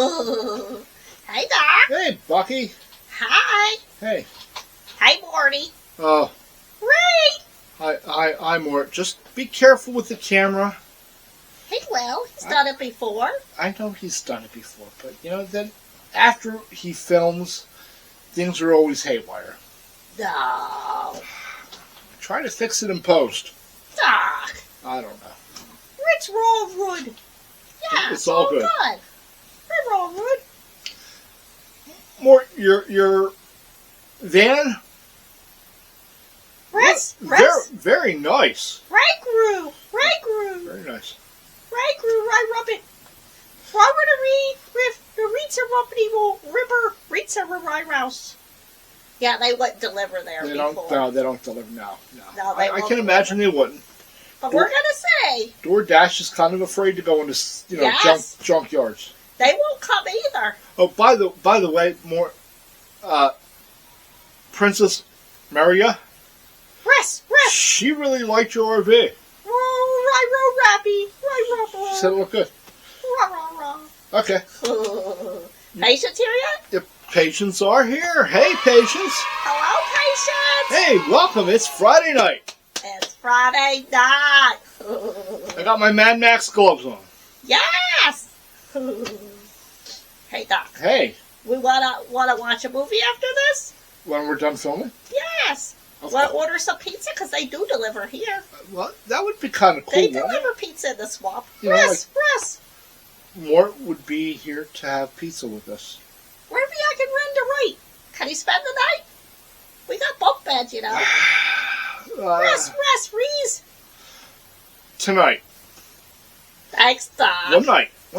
Hey, Doc. Hey, Bucky. Hi. Hey. Hey, Morty. Oh. Ray. Hi, Mort. Just be careful with the camera. He will. He's done it before. I know he's done it before, but then after he films, things are always haywire. No. Try to fix it in post. Doc. I don't know. It's raw wood. Yeah, it's all good. We're raw wood. Mort, your van. Rest. Very nice. Ray grew. Very nice. Ray grew. I rub it. Robert to read with the Reeds are Rubbity River Reeds are Rouse. Yeah, they wouldn't deliver there before. No, they don't deliver now. No, I can imagine they wouldn't. But we're gonna say DoorDash is kind of afraid to go into junk yards. They won't come either. Oh, by the way, Princess Maria. Rest. She really liked your RV. Rappy. She said it looked good. Okay. Patience here yet? The patients are here. Hey, patients. Hello, patients. Hey, welcome. It's Friday night. It's Friday night. I got my Mad Max gloves on. Yes. Hey, Doc. Hey. We wanna watch a movie after this? When we're done filming? Yes. Want to order some pizza? Because they do deliver here. Well, that would be kind of cool. They deliver pizza in the swamp. Rest. Mort would be here to have pizza with us. Wherever I can rent a rate. Can he spend the night? We got bunk beds, Rest, Reese. Tonight. Thanks, Doc. One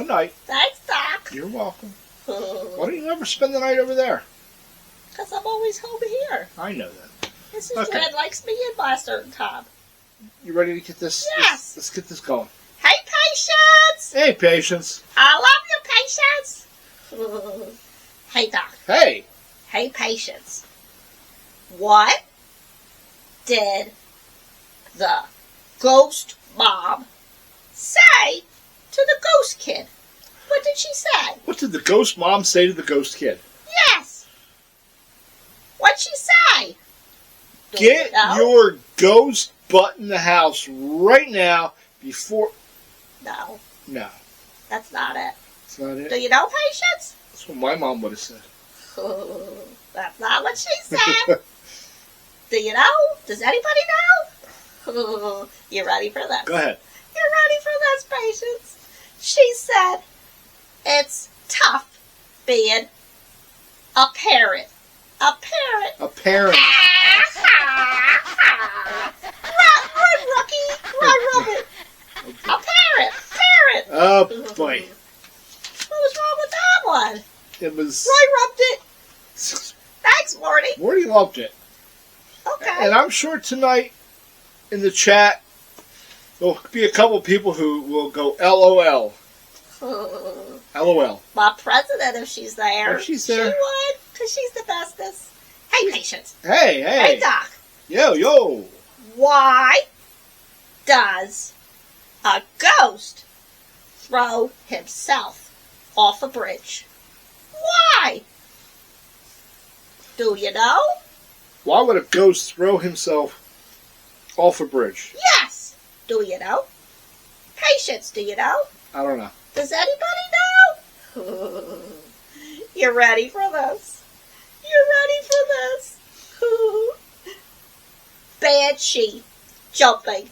night. Thanks, Doc. You're welcome. Why don't you ever spend the night over there? Because I'm always home here. I know that. Mrs. Red likes me in by a certain time. You ready to get this? Yes. Let's get this going. Hey, Patience. Hey, Patience. I love you, Patience. Hey, Doc. Hey. Hey, Patience. What did the ghost mom say to the ghost kid? What did she say? What did the ghost mom say to the ghost kid? Yes. What'd she say? Get your ghost butt in the house right now before... No. No. That's not it. That's not it? Do you know, Patience? That's what my mom would have said. That's not what she said. Do you know? Does anybody know? You ready for this? Go ahead. You're ready for this, Patience? She said, it's tough being a parrot. A parrot. A parent. Run, Rookie. Run, it. A parrot. Oh, boy. What was wrong with that one? It was... Roy rubbed it. Thanks, Morty. Morty loved it. Okay. And I'm sure tonight in the chat there'll be a couple people who will go LOL. LOL. My president, if she's there. If she's there. She would, because she's the bestest. Hey, Patience. Hey. Hey, Doc. Yo. Why does a ghost throw himself off a bridge? Why? Do you know? Why would a ghost throw himself off a bridge? Yes. Do you know? Patience, do you know? I don't know. Does anybody know? You ready for this? Banshee jumping.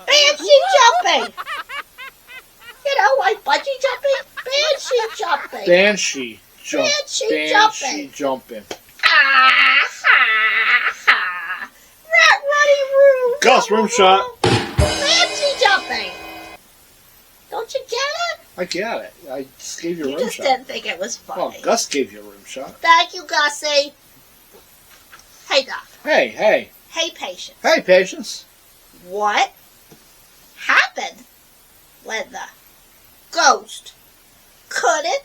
Banshee jumping. You know, like bungee jumping. Banshee jumping. Banshee jumping. Rat runny room. Gus, room shot. Banshee jumping. Don't you get it? I get it. I just gave you a You room just shot. didn't think it was funny. Well, Gus gave you a room shot. Thank you, Gussie. Hey, Doc. Hey. Hey, Patience. Hey, Patience. What happened when the ghost couldn't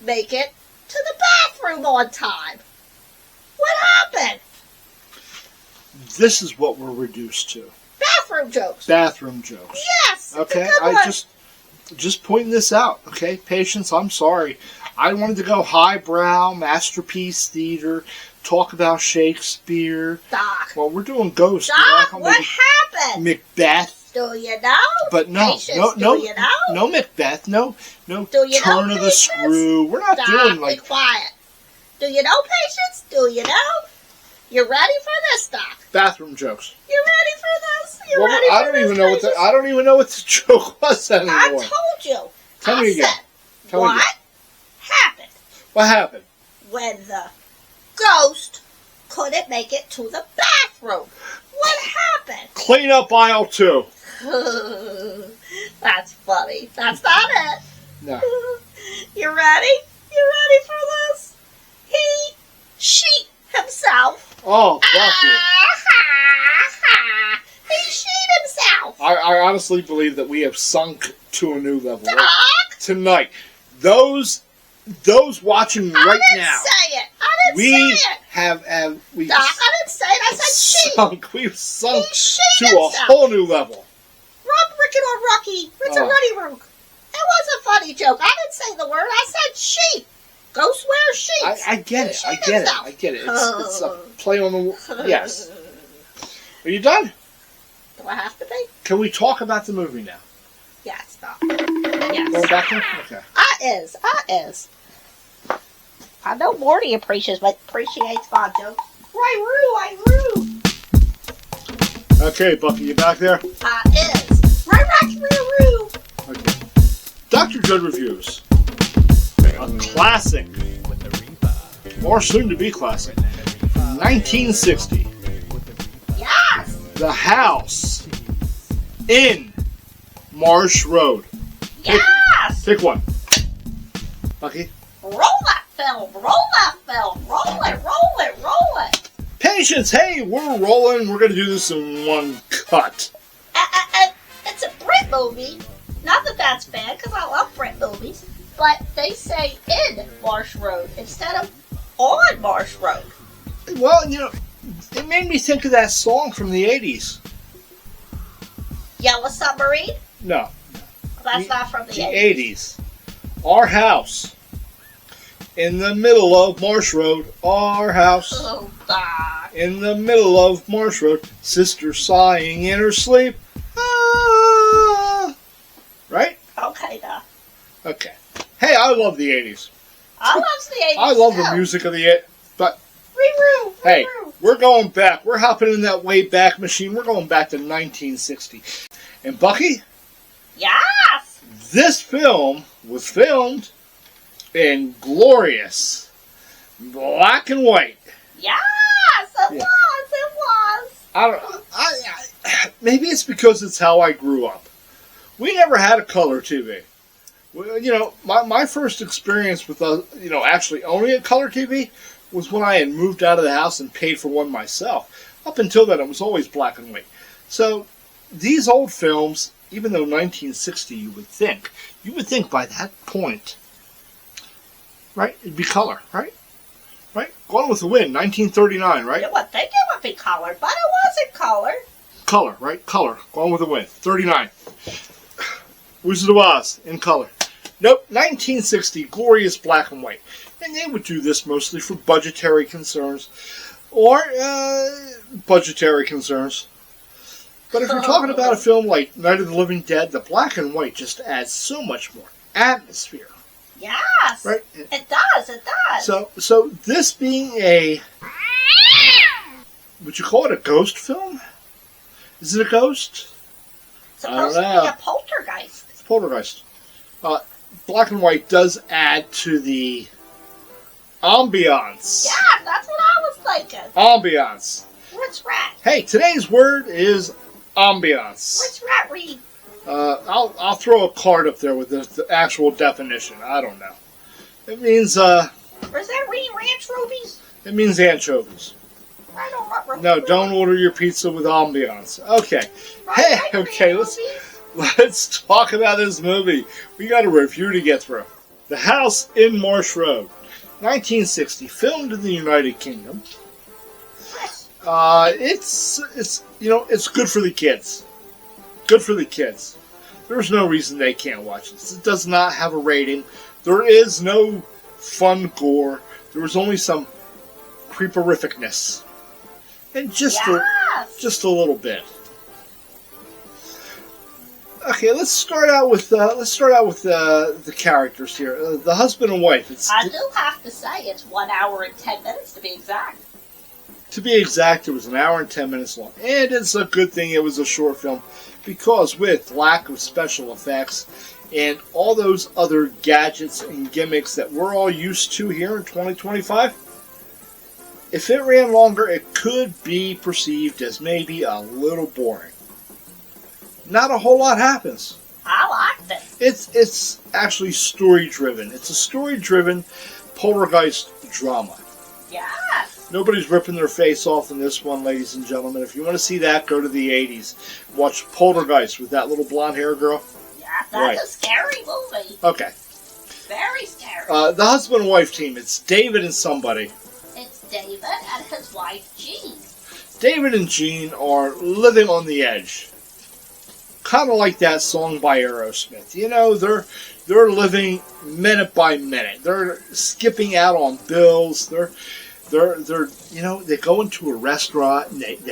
make it to the bathroom on time? What happened? This is what we're reduced to. Bathroom jokes. Bathroom jokes. Yes. Okay, it's a good one. just pointing this out, okay? Patience, I'm sorry. I wanted to go highbrow, masterpiece theater, talk about Shakespeare. Doc. Well, we're doing Ghost. Doc, what happened? Macbeth. Do you know? But no, Patience, no, do you know? no Macbeth, no Do you Turn know of the Patience? Screw. We're not Doc, doing like. be quiet. Do you know Patience? Do you know? You ready for this, Doc? Bathroom jokes. You ready for this? You Well, ready for I don't this, even know Patience? I don't even know what the joke was anymore. I told you. Tell me again. Said, Tell me what again. happened What happened? when the ghost couldn't make it to the bathroom? What happened? Clean up aisle 2. That's funny. That's not it. No. You ready? You ready for this? He sheet himself. Oh, fuck you. He sheet himself. I honestly believe that we have sunk to a new level Doc, tonight. Those watching I right didn't now, say it. I didn't we say it. have we've Doc, I didn't say it. I said sheet. sunk. We've sunk He sheet to a himself. whole new level. Rob Rickett or Rocky. It's a Oh. Ruddy Rook. It was a funny joke. I didn't say the word. I said sheet. Ghosts wear sheets. I get it. I get it. I get it. It's a play on the yes. Are you done? Do I have to be? Can we talk about the movie now? Yes, Doc. Going Yes. back in? Okay. I is. I know Morty appreciates my jokes. I roo. Okay, Bucky, you back there? I is. Roo. Okay. Dr. Judd Reviews. A classic. Or soon to be classic. From 1960. Yes. The House in Marsh Road. Yes. Pick one. Bucky? Roll that film. Roll it. Patience! Hey, we're rolling. We're going to do this in one cut. It's a Brit movie. Not that that's bad, because I love Brit movies. But they say in Marsh Road instead of on Marsh Road. Well, you know, it made me think of that song from the 80s. Yellow Submarine? No. That's not from the The 80s. 80s. Our house. In the middle of Marsh Road. Our house. Oh, God. In the middle of Marsh Road. Sister sighing in her sleep. Ah. Right? Okay, now. Okay. Hey, I love the 80s. I love the 80s. I love the too. music of the 80s. But, Ree-roo. hey, we're going back. We're hopping in that way back machine. We're going back to 1960. And Bucky, Yes. this film was filmed in glorious black and white. Yes, it Yeah. was. I don't. I maybe it's because it's how I grew up. We never had a color TV. Well, you know, my first experience with actually owning a color TV was when I had moved out of the house and paid for one myself. Up until then, it was always black and white. So these old films, even though 1960, you would think by that point, right? It'd be color, right? Right? Gone with the Wind, 1939, right? You would think it would be colored, but it wasn't colored. Color, right? Color. Gone with the Wind, 39. Wizard of Oz, in color. Nope, 1960, glorious black and white. And they would do this mostly for budgetary concerns. Or, budgetary concerns. But if you're talking about a film like Night of the Living Dead, the black and white just adds so much more atmosphere. Yes. Right? It does. So this being a, would you call it a ghost film? Is it a ghost? Supposed to be a poltergeist. It's poltergeist. Black and white does add to the ambiance. Yeah, that's what I was thinking. Ambiance. What's rat? Hey, today's word is ambiance. What's rat read? I'll throw a card up there with the actual definition. I don't know. It means Or is that reading anchovies? it means anchovies. I don't know. No, don't order your pizza with ambiance. Okay. Hey, okay, let's talk about this movie. We got a review to get through. The House in Marsh Road, 1960, filmed in the United Kingdom. It's good for the kids. Good for the kids. There's no reason they can't watch this. It does not have a rating. There is no fun gore. There was only some creeperificness. And just a little bit. Okay, let's start out with the characters here. The husband and wife. I do have to say it's 1 hour and 10 minutes to be exact. To be exact, it was 1 hour and 10 minutes long. And it's a good thing it was a short film, because with lack of special effects and all those other gadgets and gimmicks that we're all used to here in 2025, if it ran longer, it could be perceived as maybe a little boring. Not a whole lot happens. I liked it. It's actually story-driven. It's a story-driven poltergeist drama. Yes. Nobody's ripping their face off in this one, ladies and gentlemen. If you want to see that, go to the 80s. Watch Poltergeist with that little blonde-haired girl. Yeah, that's a scary movie. Okay. Very scary. The husband and wife team. It's David and somebody. It's David and his wife, Jean. David and Jean are living on the edge. Kind of like that song by Aerosmith. You know, they're living minute by minute. They're skipping out on bills. They're you know, they go into a restaurant and they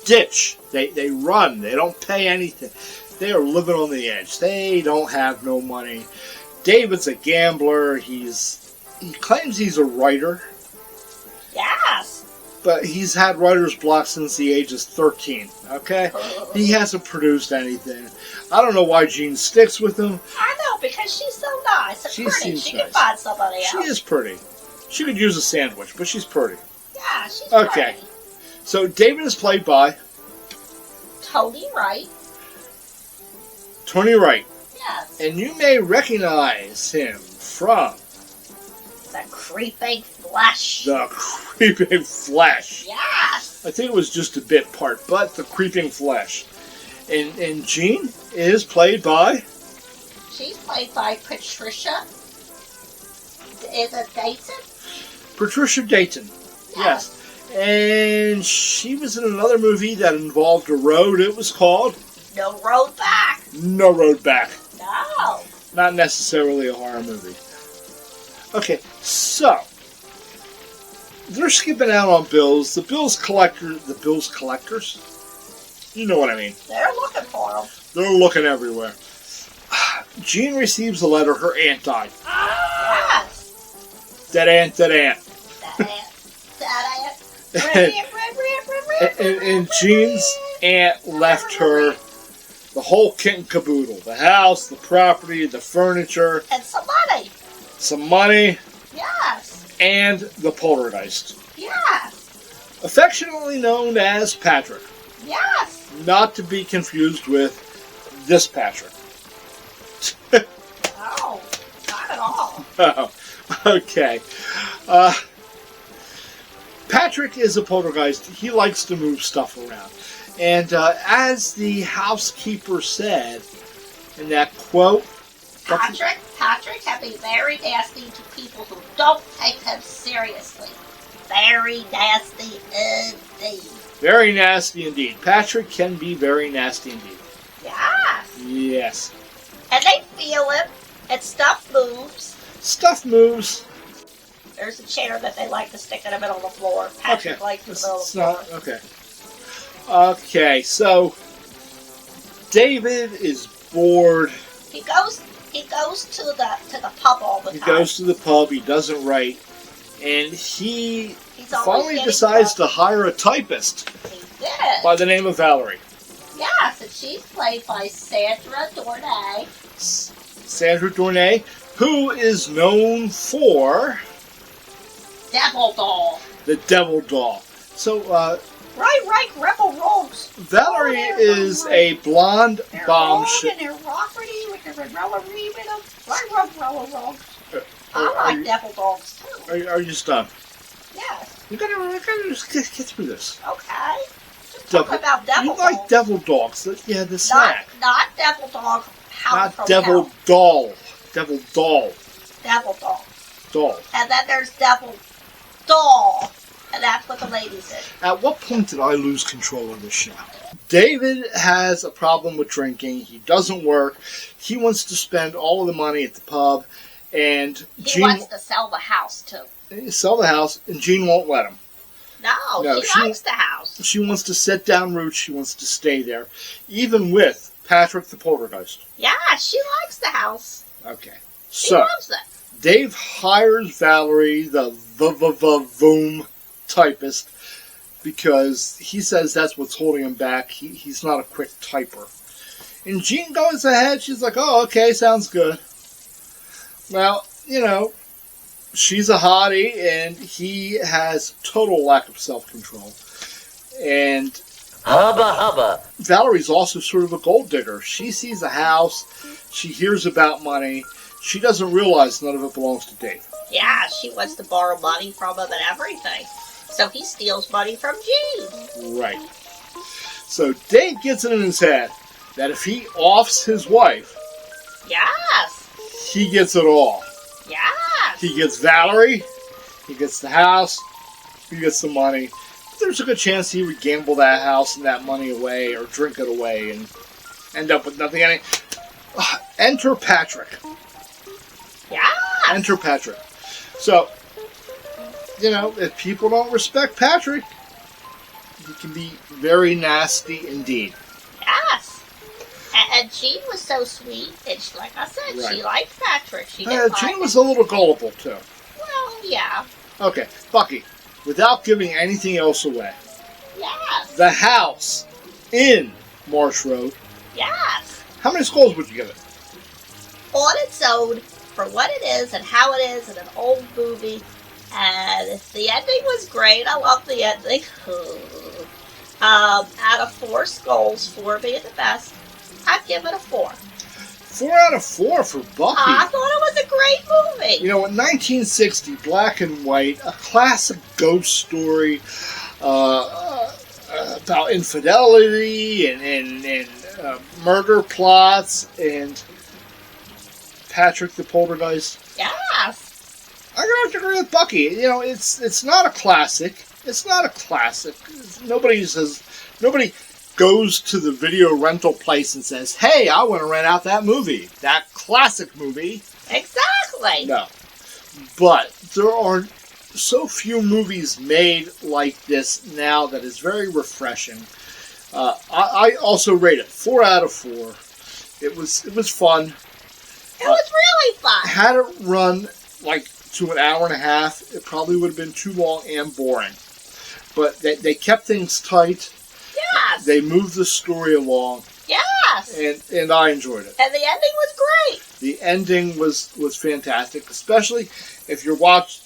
ditch. They run. They don't pay anything. They are living on the edge. They don't have no money. David's a gambler. He claims he's a writer. Yes. But he's had writer's block since the age of 13, okay? He hasn't produced anything. I don't know why Jean sticks with him. I know, because she's so nice and pretty. She can find somebody else. She is pretty. She could use a sandwich, but she's pretty. Yeah, she's okay. pretty. So David is played by Tony Wright. Tony Wright. Yes. And you may recognize him from The Creeping Flesh. The Creeping Flesh. Yes. I think it was just a bit part, but The Creeping Flesh. And Jean is played by? She's played by Patricia. Is it Dayton? Patricia Dayton. Yes. And she was in another movie that involved a road. It was called No Road Back. No Road Back. No. Not necessarily a horror movie. Okay, so they're skipping out on bills. The bills collectors. You know what I mean. They're looking for them. They're looking everywhere. Jean receives a letter. Her aunt died. Yes. Dead aunt. That aunt. And Jean's aunt left her the whole kit and caboodle. The house, the property, the furniture. And some money. Some money. Yes. And the poltergeist. Yes. Affectionately known as Patrick. Yes. Not to be confused with this Patrick. No, not at all. Oh, okay. Patrick is a poltergeist. He likes to move stuff around. And as the housekeeper said in that quote... Patrick can be very nasty to people who don't take him seriously. Very nasty indeed. Very nasty indeed. Patrick can be very nasty indeed. Yes. Yes. And they feel him, and stuff moves. Stuff moves. There's a chair that they like to stick in the middle of the floor. Patrick likes the middle of the floor. Okay. Okay, so David is bored. He goes to the pub all the time. He goes to the pub. He doesn't write, and he finally decides to hire a typist. He did. By the name of Valerie. Yes, and she's played by Sandra Dornay. Sandra Dornay, who is known for Devil Doll. The Devil Doll. So, Right, Rebel Rogues. Valerie is a blonde bombshell. And they're rockety with their Rella Reed in them. Right, Rogues. I like Devil Dogs too. Are you stunned? Yes. You gotta just get through this. Okay. Just talk about Devil You like Dogs. Devil Dogs. Yeah, the snack. Not Devil Dog. Not Devil Doll. Devil Doll. Devil Dog. Doll. And then there's Devil Doll. And that's what the ladies did. At what point did I lose control of this show? David has a problem with drinking. He doesn't work. He wants to spend all of the money at the pub. And He wants to sell the house, too. Sell the house, and Jean won't let him. No, she likes the house. She wants to set down roots. She wants to stay there, even with Patrick the poltergeist. Yeah, she likes the house. Okay. She loves it. Dave hires Valerie, the voom typist, because he says that's what's holding him back. He's not a quick typer. And Jean goes ahead. She's like, oh, okay, sounds good. Well, she's a hottie, and he has total lack of self-control. And hubba hubba. Valerie's also sort of a gold digger. She sees a house. She hears about money. She doesn't realize none of it belongs to Dave. Yeah, she wants to borrow money from him and everything. So he steals money from Jean. Right. So Dave gets it in his head that if he offs his wife, yes, he gets it all. Yes. He gets Valerie, he gets the house, he gets the money. There's a good chance he would gamble that house and that money away or drink it away and end up with nothing. Enter Patrick. Yeah. Enter Patrick. So, if people don't respect Patrick, he can be very nasty indeed. Yes. And Jean was so sweet, and like I said, right. She liked Patrick. She didn't Jean was a little gullible, too. Well, yeah. Okay, Bucky, without giving anything else away. Yes. The house in Marsh Road. Yes. How many skulls would you give it? On its own, for what it is and how it is in an old movie. And the ending was great. I love the ending. Out of 4 skulls, 4 being the best, I'd give it a 4. 4 out of 4 for Bucky. I thought it was a great movie. In 1960, black and white, a classic ghost story about infidelity and murder plots and Patrick the poltergeist. Yes. I'm gonna have to agree with Bucky. It's not a classic. It's not a classic. Nobody goes to the video rental place and says, hey, I want to rent out that movie. That classic movie. Exactly. No. But there are so few movies made like this now that is very refreshing. I also rate it 4 out of 4. It was fun. It was really fun. Had it run to an hour and a half, it probably would have been too long and boring. But they kept things tight. Yes. They moved the story along. Yes. And I enjoyed it. And the ending was great. The ending was fantastic, especially if you're watching.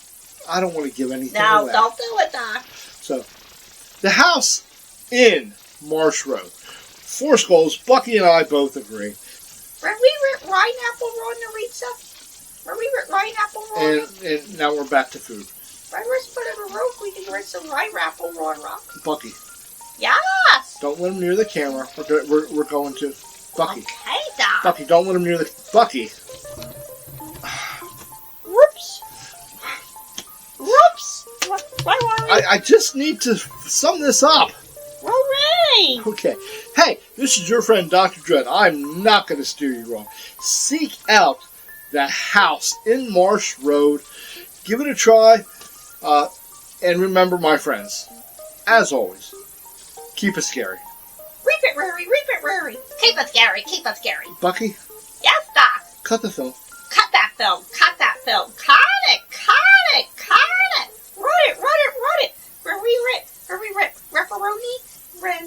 I don't want to give anything away. No, don't do it, Doc. So, the house in Marsh Road. 4 skulls. Bucky and I both agree. Were we Pineapple Ron Naritza? Were we Pineapple Ron? And now we're back to food. When we're putting a rope, we can drink some Pineapple Ron Rock. Bucky. Yes. Don't let him near the camera. We're going to. Bucky. Okay, Doc. Bucky, don't let him near the. Bucky. Whoops. Whoops. Why worry? I just need to sum this up. Hooray! Okay. Hey, this is your friend Dr. Dread. I'm not going to steer you wrong. Seek out the house in Marsh Road. Give it a try. And remember, my friends, as always, keep it scary. Reap it, Rary, reap it, Rary. Keep it scary, keep it scary. Bucky? Yes, Doc. Cut the film. Cut that film, cut that film. Cut it, cut it, cut it. Run it, run it, run it. Rary, rip, ripperoni, ren.